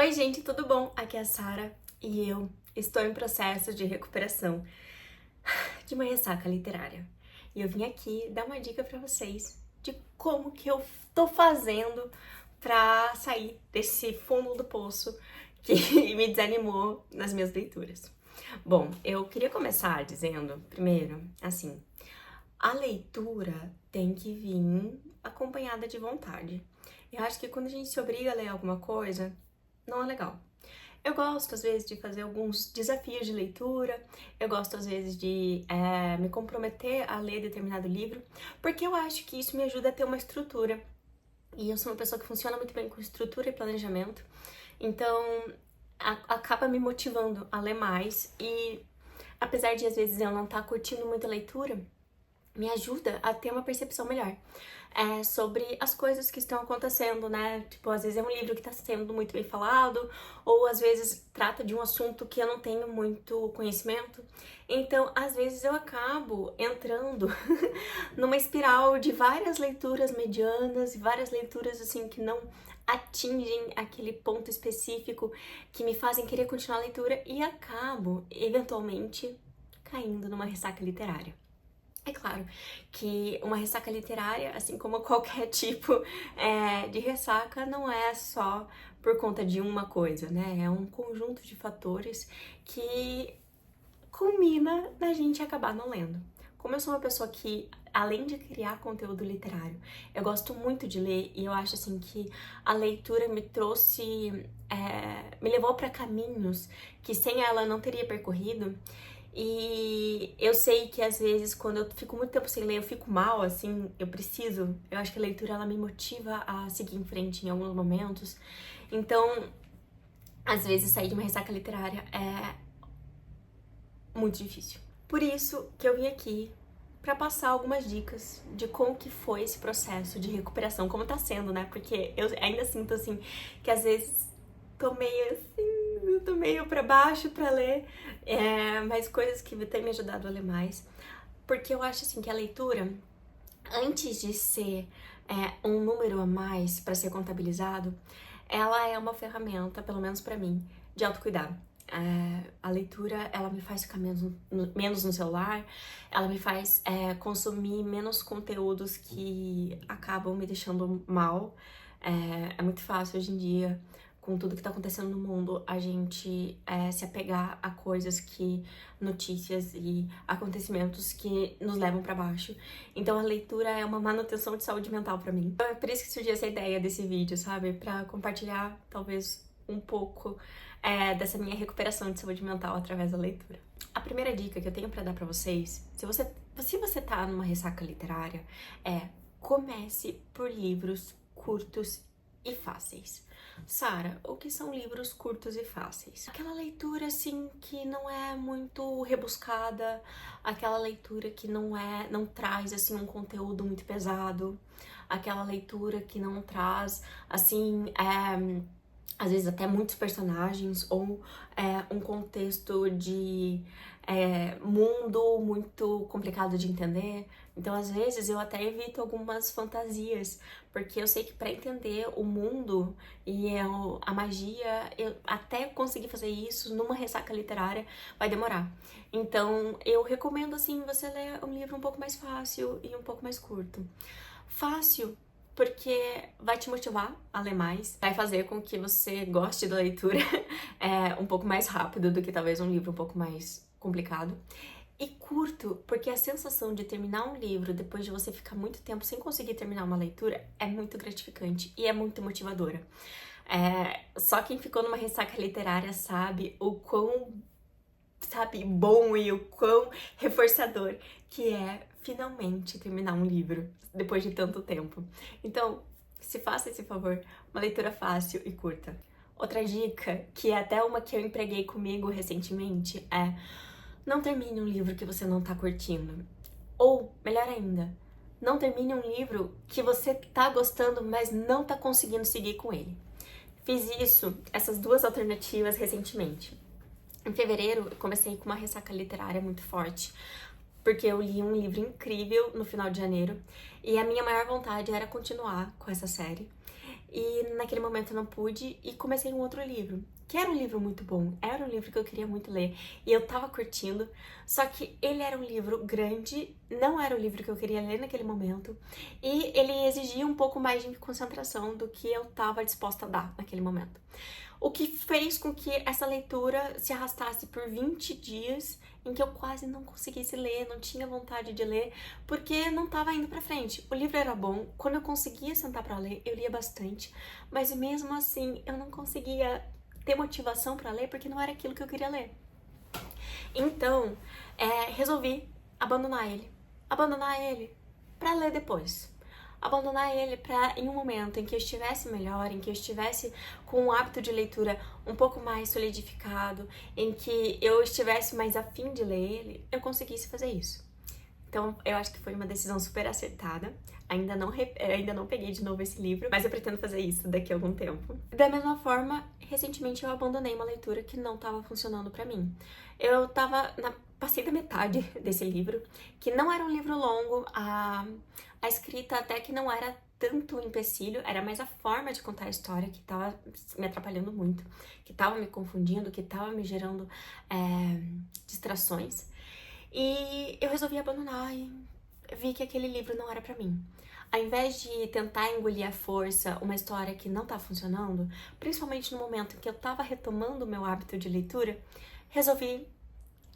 Oi, gente, tudo bom? Aqui é a Sara e eu estou em processo de recuperação de uma ressaca literária. E eu vim aqui dar uma dica pra vocês de como que eu tô fazendo pra sair desse fundo do poço que me desanimou nas minhas leituras. Bom, eu queria começar dizendo, primeiro, assim, a leitura tem que vir acompanhada de vontade. Eu acho que quando a gente se obriga a ler alguma coisa, não é legal. Eu gosto, às vezes, de fazer alguns desafios de leitura, eu gosto, às vezes, de me comprometer a ler determinado livro, porque eu acho que isso me ajuda a ter uma estrutura. E eu sou uma pessoa que funciona muito bem com estrutura e planejamento, então acaba me motivando a ler mais e, apesar de, às vezes, eu não estar curtindo muito a leitura, me ajuda a ter uma percepção melhor sobre as coisas que estão acontecendo, né? Tipo, às vezes é um livro que está sendo muito bem falado, ou às vezes trata de um assunto que eu não tenho muito conhecimento. Então, às vezes eu acabo entrando numa espiral de várias leituras medianas e várias leituras assim que não atingem aquele ponto específico que me fazem querer continuar a leitura e acabo, eventualmente, caindo numa ressaca literária. É claro que uma ressaca literária, assim como qualquer tipo de ressaca, não é só por conta de uma coisa, né? É um conjunto de fatores que culmina na gente acabar não lendo. Como eu sou uma pessoa que, além de criar conteúdo literário, eu gosto muito de ler e eu acho assim que a leitura me trouxe, me levou para caminhos que sem ela eu não teria percorrido. E eu sei que às vezes quando eu fico muito tempo sem ler, eu fico mal, assim, eu acho que a leitura ela me motiva a seguir em frente em alguns momentos. Então, às vezes sair de uma ressaca literária é muito difícil. Por isso que eu vim aqui pra passar algumas dicas de como que foi esse processo de recuperação, como tá sendo, né? Porque eu ainda sinto assim que às vezes tô meio assim, eu tô meio pra baixo pra ler, mas coisas que têm me ajudado a ler mais. Porque eu acho assim que a leitura, antes de ser um número a mais pra ser contabilizado, ela é uma ferramenta, pelo menos pra mim, de autocuidado. A leitura, ela me faz ficar menos no celular, ela me faz consumir menos conteúdos que acabam me deixando mal. É muito fácil hoje em dia, com tudo que tá acontecendo no mundo, a gente se apegar a coisas notícias e acontecimentos que nos levam pra baixo. Então a leitura é uma manutenção de saúde mental pra mim. É por isso que surgiu essa ideia desse vídeo, sabe? Pra compartilhar, talvez, um pouco dessa minha recuperação de saúde mental através da leitura. A primeira dica que eu tenho pra dar pra vocês, se você tá numa ressaca literária, comece por livros curtos e fáceis. Sara, o que são livros curtos e fáceis? Aquela leitura, assim, que não é muito rebuscada, aquela leitura que não traz, assim, um conteúdo muito pesado, aquela leitura que não traz, assim, às vezes até muitos personagens ou um contexto de mundo muito complicado de entender. Então, às vezes, eu até evito algumas fantasias, porque eu sei que para entender o mundo e a magia, eu até conseguir fazer isso numa ressaca literária vai demorar. Então, eu recomendo, assim, você ler um livro um pouco mais fácil e um pouco mais curto. Fácil, porque vai te motivar a ler mais, vai fazer com que você goste da leitura um pouco mais rápido do que talvez um livro um pouco mais complicado. E curto, porque a sensação de terminar um livro depois de você ficar muito tempo sem conseguir terminar uma leitura é muito gratificante e é muito motivadora. Só quem ficou numa ressaca literária sabe o quão bom e o quão reforçador que é finalmente terminar um livro depois de tanto tempo. Então, se faça esse favor, uma leitura fácil e curta. Outra dica, que é até uma que eu empreguei comigo recentemente, não termine um livro que você não tá curtindo. Ou, melhor ainda, não termine um livro que você tá gostando, mas não tá conseguindo seguir com ele. Fiz essas duas alternativas recentemente. Em fevereiro, eu comecei com uma ressaca literária muito forte, porque eu li um livro incrível no final de janeiro, e a minha maior vontade era continuar com essa série. e naquele momento eu não pude e comecei um outro livro, que era um livro muito bom, era um livro que eu queria muito ler e eu tava curtindo, só que ele era um livro grande, não era o livro que eu queria ler naquele momento e ele exigia um pouco mais de concentração do que eu tava disposta a dar naquele momento. O que fez com que essa leitura se arrastasse por 20 dias em que eu quase não conseguisse ler, não tinha vontade de ler, porque não estava indo pra frente. O livro era bom, quando eu conseguia sentar para ler, eu lia bastante, mas mesmo assim eu não conseguia ter motivação para ler porque não era aquilo que eu queria ler. Então, resolvi abandonar ele para ler depois. Abandonar ele para, em um momento em que eu estivesse melhor, em que eu estivesse com um hábito de leitura um pouco mais solidificado, em que eu estivesse mais afim de ler ele, eu conseguisse fazer isso. Então, eu acho que foi uma decisão super acertada. Ainda não peguei de novo esse livro, mas eu pretendo fazer isso daqui a algum tempo. Da mesma forma, recentemente eu abandonei uma leitura que não estava funcionando para mim. Eu passei da metade desse livro, que não era um livro longo, a escrita até que não era tanto um empecilho, era mais a forma de contar a história que tava me atrapalhando muito, que tava me confundindo, que tava me gerando distrações. E eu resolvi abandonar e vi que aquele livro não era pra mim. Ao invés de tentar engolir à força uma história que não tá funcionando, principalmente no momento em que eu tava retomando o meu hábito de leitura, resolvi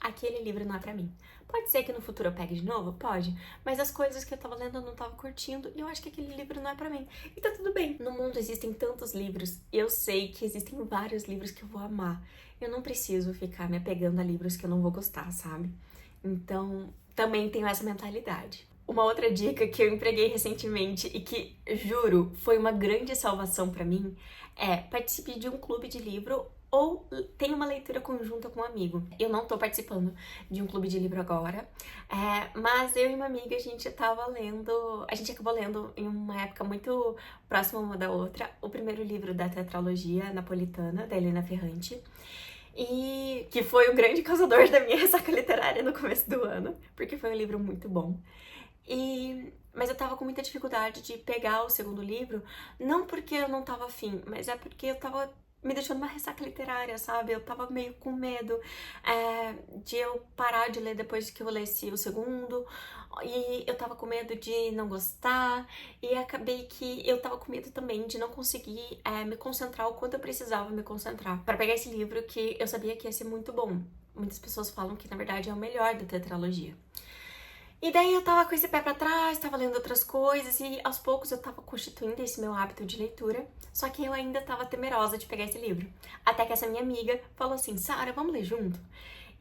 aquele livro não é pra mim. Pode ser que no futuro eu pegue de novo? Pode. Mas as coisas que eu tava lendo eu não tava curtindo e eu acho que aquele livro não é pra mim. E tá tudo bem. No mundo existem tantos livros. Eu sei que existem vários livros que eu vou amar. Eu não preciso ficar me apegando a livros que eu não vou gostar, sabe? Então, também tenho essa mentalidade. Uma outra dica que eu empreguei recentemente e que, juro, foi uma grande salvação pra mim é participe de um clube de livro ou tenha uma leitura conjunta com um amigo. Eu não tô participando de um clube de livro agora, mas eu e uma amiga, a gente acabou lendo em uma época muito próxima uma da outra, o primeiro livro da tetralogia napolitana, da Helena Ferrante, e que foi o grande causador da minha ressaca literária no começo do ano, porque foi um livro muito bom. Mas eu tava com muita dificuldade de pegar o segundo livro, não porque eu não tava afim, mas é porque eu tava me deixando uma ressaca literária, sabe? Eu tava meio com medo de eu parar de ler depois que eu lesse o segundo, e eu tava com medo de não gostar, e acabei que eu tava com medo também de não conseguir me concentrar o quanto eu precisava me concentrar para pegar esse livro que eu sabia que ia ser muito bom. Muitas pessoas falam que, na verdade, é o melhor da tetralogia. E daí eu tava com esse pé pra trás, tava lendo outras coisas e aos poucos eu tava constituindo esse meu hábito de leitura, só que eu ainda tava temerosa de pegar esse livro. Até que essa minha amiga falou assim, Sara, vamos ler junto?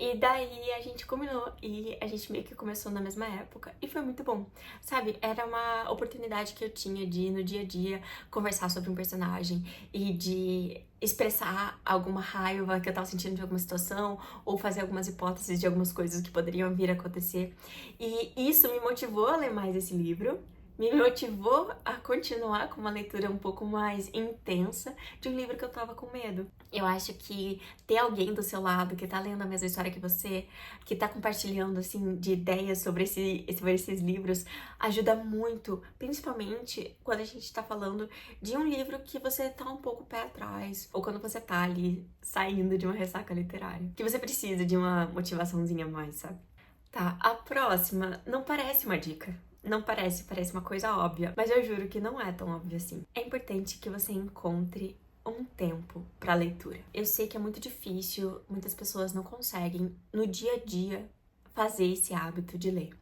E daí a gente combinou e a gente meio que começou na mesma época e foi muito bom. Sabe, era uma oportunidade que eu tinha de no dia a dia conversar sobre um personagem e de expressar alguma raiva que eu tava sentindo de alguma situação ou fazer algumas hipóteses de algumas coisas que poderiam vir a acontecer. E isso me motivou a ler mais esse livro, me motivou a continuar com uma leitura um pouco mais intensa de um livro que eu tava com medo. Eu acho que ter alguém do seu lado que tá lendo a mesma história que você, que tá compartilhando, assim, de ideias sobre esses livros, ajuda muito, principalmente quando a gente tá falando de um livro que você tá um pouco pé atrás, ou quando você tá ali saindo de uma ressaca literária, que você precisa de uma motivaçãozinha a mais, sabe? Tá, a próxima não parece uma dica. Não parece uma coisa óbvia, mas eu juro que não é tão óbvio assim. É importante que você encontre um tempo para leitura. Eu sei que é muito difícil, muitas pessoas não conseguem no dia a dia fazer esse hábito de ler.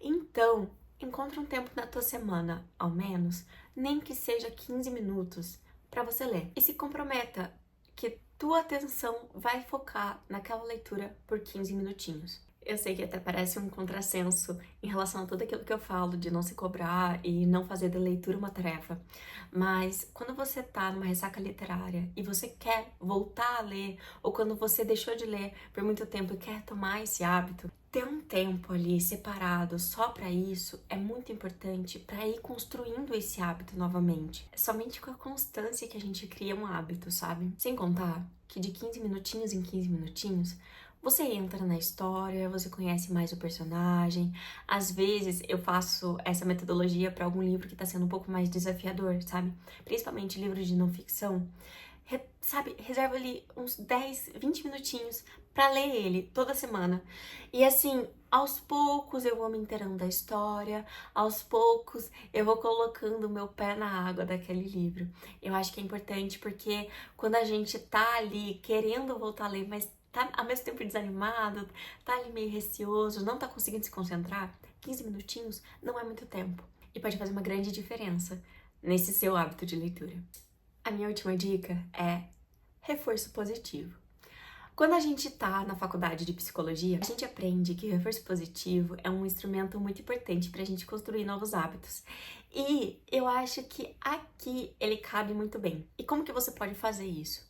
Então, encontre um tempo na tua semana, ao menos, nem que seja 15 minutos, para você ler. E se comprometa que tua atenção vai focar naquela leitura por 15 minutinhos. Eu sei que até parece um contrassenso em relação a tudo aquilo que eu falo de não se cobrar e não fazer da leitura uma tarefa, mas quando você tá numa ressaca literária e você quer voltar a ler, ou quando você deixou de ler por muito tempo e quer tomar esse hábito, ter um tempo ali separado só para isso é muito importante para ir construindo esse hábito novamente. É somente com a constância que a gente cria um hábito, sabe? Sem contar que de 15 minutinhos em 15 minutinhos, Você entra na história, você conhece mais o personagem. Às vezes eu faço essa metodologia para algum livro que tá sendo um pouco mais desafiador, sabe? Principalmente livros de não ficção. Sabe, reserva ali uns 10, 20 minutinhos pra ler ele toda semana. E assim, aos poucos eu vou me inteirando da história, aos poucos eu vou colocando o meu pé na água daquele livro. Eu acho que é importante porque quando a gente tá ali querendo voltar a ler, mas tá ao mesmo tempo desanimado, tá ali meio receoso, não tá conseguindo se concentrar, 15 minutinhos não é muito tempo. E pode fazer uma grande diferença nesse seu hábito de leitura. A minha última dica é reforço positivo. Quando a gente tá na faculdade de psicologia, a gente aprende que o reforço positivo é um instrumento muito importante pra gente construir novos hábitos. E eu acho que aqui ele cabe muito bem. E como que você pode fazer isso?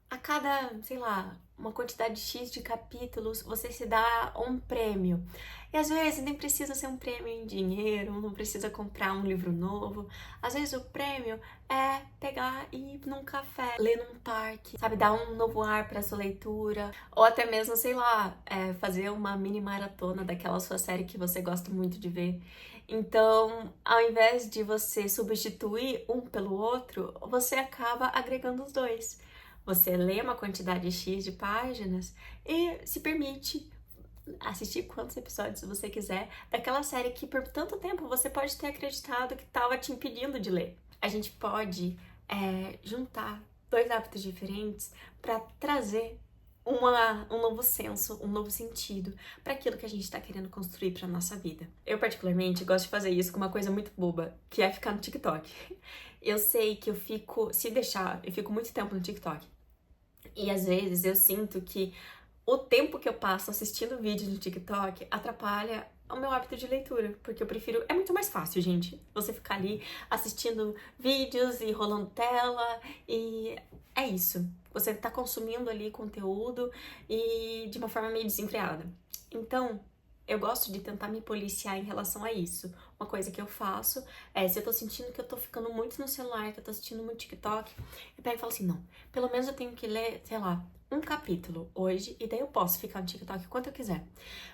A cada, sei lá, uma quantidade X de capítulos, você se dá um prêmio. E às vezes nem precisa ser um prêmio em dinheiro, não precisa comprar um livro novo. Às vezes o prêmio é pegar e ir num café, ler num parque, sabe, dar um novo ar para sua leitura, ou até mesmo, sei lá, fazer uma mini maratona daquela sua série que você gosta muito de ver. Então, ao invés de você substituir um pelo outro, você acaba agregando os dois. Você lê uma quantidade X de páginas e se permite assistir quantos episódios você quiser daquela série que por tanto tempo você pode ter acreditado que estava te impedindo de ler. A gente pode juntar dois hábitos diferentes para trazer um novo senso, um novo sentido para aquilo que a gente está querendo construir para nossa vida. Eu particularmente gosto de fazer isso com uma coisa muito boba, que é ficar no TikTok. Eu sei que se deixar, eu fico muito tempo no TikTok. E às vezes eu sinto que o tempo que eu passo assistindo vídeos no TikTok atrapalha o meu hábito de leitura, porque eu prefiro. É muito mais fácil, gente, você ficar ali assistindo vídeos e rolando tela, e é isso. Você tá consumindo ali conteúdo e de uma forma meio desenfreada. Então, eu gosto de tentar me policiar em relação a isso. Uma coisa que eu faço se eu tô sentindo que eu tô ficando muito no celular, que eu tô assistindo muito TikTok, eu pego e falo assim, não, pelo menos eu tenho que ler, sei lá, um capítulo hoje, e daí eu posso ficar no TikTok quanto eu quiser.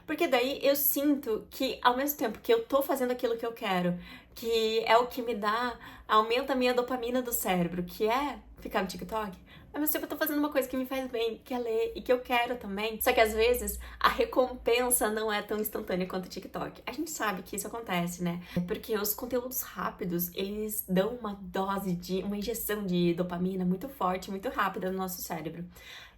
Porque daí eu sinto que, ao mesmo tempo que eu tô fazendo aquilo que eu quero, que é o que me dá, aumenta a minha dopamina do cérebro, que é ficar no TikTok, ao mesmo tempo eu tô fazendo uma coisa que me faz bem, que é ler, e que eu quero também. Só que às vezes a recompensa não é tão instantânea quanto o TikTok. A gente sabe que isso acontece, né? Porque os conteúdos rápidos, eles dão uma uma injeção de dopamina muito forte, muito rápida no nosso cérebro,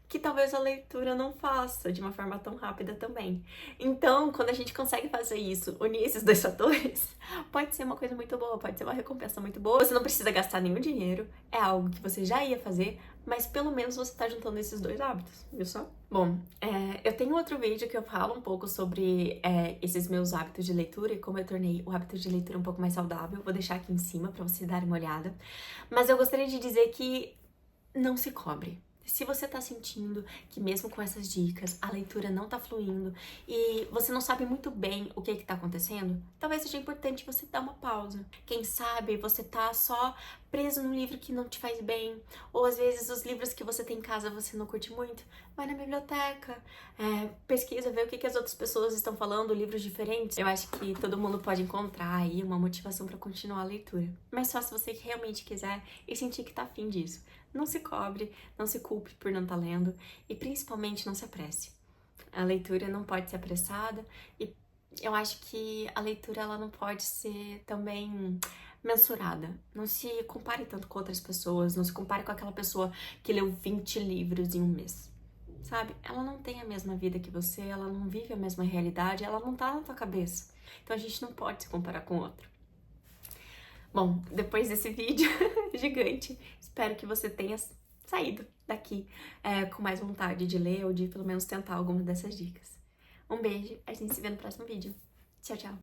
que talvez a leitura não faça de uma forma tão rápida também. Então, quando a gente consegue fazer isso, unir esses dois fatores, pode ser uma coisa muito boa, pode ser uma recompensa muito boa. Você não precisa gastar nenhum dinheiro, é algo que você já ia fazer, mas pelo menos você tá juntando esses dois hábitos, viu só? Bom, eu tenho outro vídeo que eu falo um pouco sobre esses meus hábitos de leitura e como eu tornei o hábito de leitura um pouco mais saudável. Vou deixar aqui em cima pra você dar uma olhada. Mas eu gostaria de dizer que não se cobre. Se você tá sentindo que mesmo com essas dicas a leitura não tá fluindo e você não sabe muito bem o que tá acontecendo, talvez seja importante você dar uma pausa. Quem sabe você tá só preso num livro que não te faz bem, ou às vezes os livros que você tem em casa você não curte muito, vai na biblioteca, pesquisa, vê o que as outras pessoas estão falando, livros diferentes. Eu acho que todo mundo pode encontrar aí uma motivação pra continuar a leitura. Mas só se você realmente quiser e sentir que tá afim disso. Não se cobre, não se culpe por não estar lendo e principalmente não se apresse. A leitura não pode ser apressada e eu acho que a leitura ela não pode ser também mensurada. Não se compare tanto com outras pessoas, não se compare com aquela pessoa que leu 20 livros em um mês. Sabe? Ela não tem a mesma vida que você, ela não vive a mesma realidade, ela não tá na tua cabeça. Então a gente não pode se comparar com o outro. Bom, depois desse vídeo gigante, espero que você tenha saído daqui com mais vontade de ler ou de pelo menos tentar alguma dessas dicas. Um beijo, a gente se vê no próximo vídeo. Tchau, tchau!